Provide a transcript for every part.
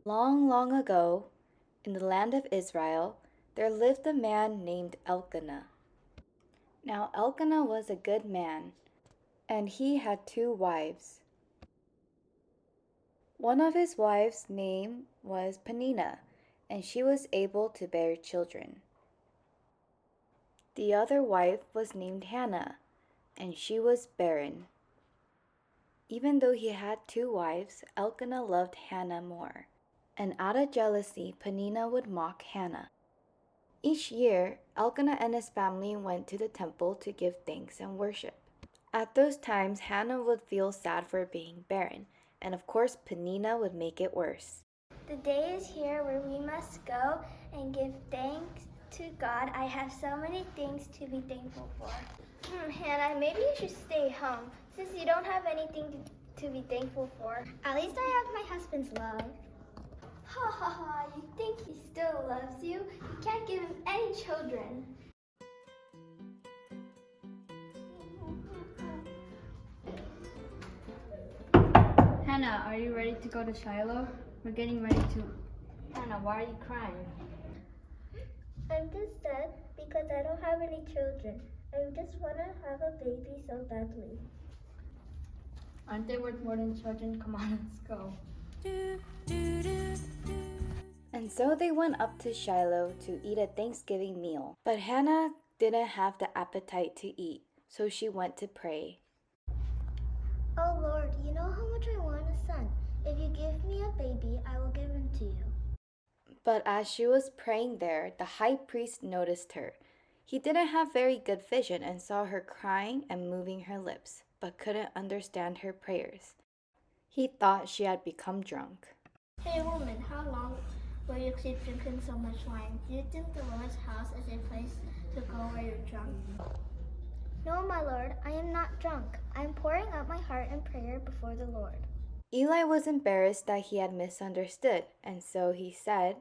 Long, long ago, in the land of Israel, there lived a man named Elkanah. Now Elkanah was a good man, and he had two wives. One of his wives' name was Peninnah, and she was able to bear children. The other wife was named Hannah, and she was barren. Even though he had two wives, Elkanah loved Hannah more, and out of jealousy, Peninnah would mock Hannah. Each year, Elkanah and his family went to the temple to give thanks and worship. At those times, Hannah would feel sad for being barren, and of course, Peninnah would make it worse. The day is here where we must go and give thanks to God. I have so many things to be thankful for. Hannah, maybe you should stay home since you don't have anything to be thankful for. At least I have my husband's love. Ha ha ha, you think he still loves you? You can't give him any children. Hannah, are you ready to go to Shiloh? We're getting ready to... Hannah, why are you crying? I'm just sad because I don't have any children. I just want to have a baby so badly. Aren't they worth more than children? Come on, let's go. And so they went up to Shiloh to eat a Thanksgiving meal. But Hannah didn't have the appetite to eat, so she went to pray. Oh Lord, you know how much I want a son. If you give me a baby, I will give him to you. But as she was praying there, the high priest noticed her. He didn't have very good vision and saw her crying and moving her lips, but couldn't understand her prayers. He thought she had become drunk. Hey woman, how long will you keep drinking so much wine? Do you think the Lord's house is a place to go where you're drunk? No, my Lord, I am not drunk. I am pouring out my heart in prayer before the Lord. Eli was embarrassed that he had misunderstood, and so he said,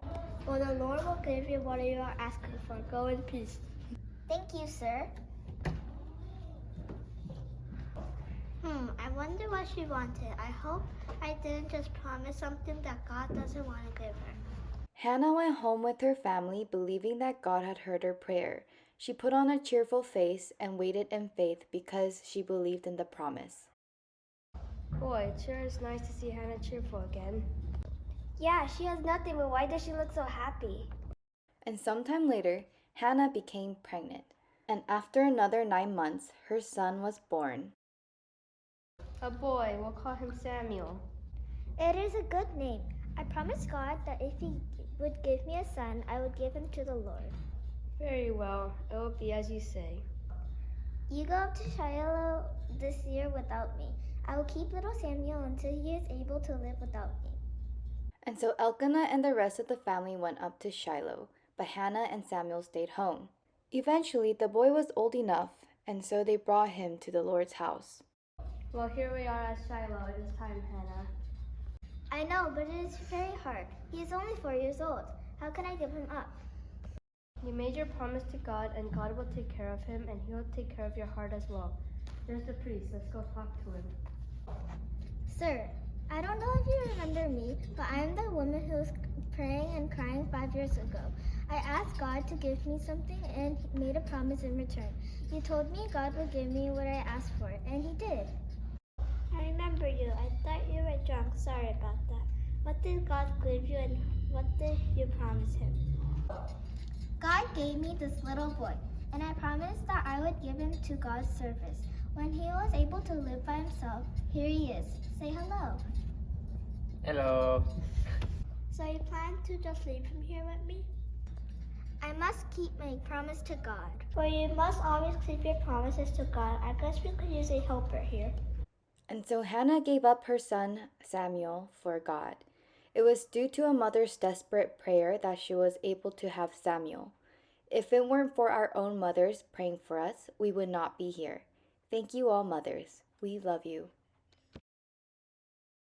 Well, the Lord will give you what you are asking for. Go in peace. Thank you, sir. I wonder what she wanted. I hope I didn't just promise something that God doesn't want to give her. Hannah went home with her family, believing that God had heard her prayer. She put on a cheerful face and waited in faith because she believed in the promise. Boy, it sure is nice to see Hannah cheerful again. Yeah, she has nothing, but why does she look so happy? And sometime later, Hannah became pregnant, and after another 9 months, her son was born. A boy, we'll call him Samuel. It is a good name. I promised God that if He would give me a son, I would give him to the Lord. Very well, it will be as you say. You go up to Shiloh this year without me. I will keep little Samuel until he is able to live without me. And so Elkanah and the rest of the family went up to Shiloh, but Hannah and Samuel stayed home. Eventually, the boy was old enough, and so they brought him to the Lord's house. Well, here we are at Shiloh. It is time, Hannah. I know, but it is very hard. He is only 4 years old. How can I give him up? You made your promise to God, and God will take care of him, and he will take care of your heart as well. There's the priest. Let's go talk to him. Sir, I don't know if you remember me, but I am the woman who was praying and crying 5 years ago. I asked God to give me something, and He made a promise in return. You told me God would give me what I asked for, and He did. I remember you. I thought you were drunk. Sorry about that. What did God give you, and what did you promise Him? God gave me this little boy, and I promised that I would give him to God's service. When he was able to live by himself, here he is. Say hello. Hello. So you plan to just leave him here with me? I must keep my promise to God. Well, you must always keep your promises to God. I guess we could use a helper here. And so Hannah gave up her son Samuel for God. It was due to a mother's desperate prayer that she was able to have Samuel. If it weren't for our own mothers praying for us, we would not be here. Thank you all, mothers. We love you.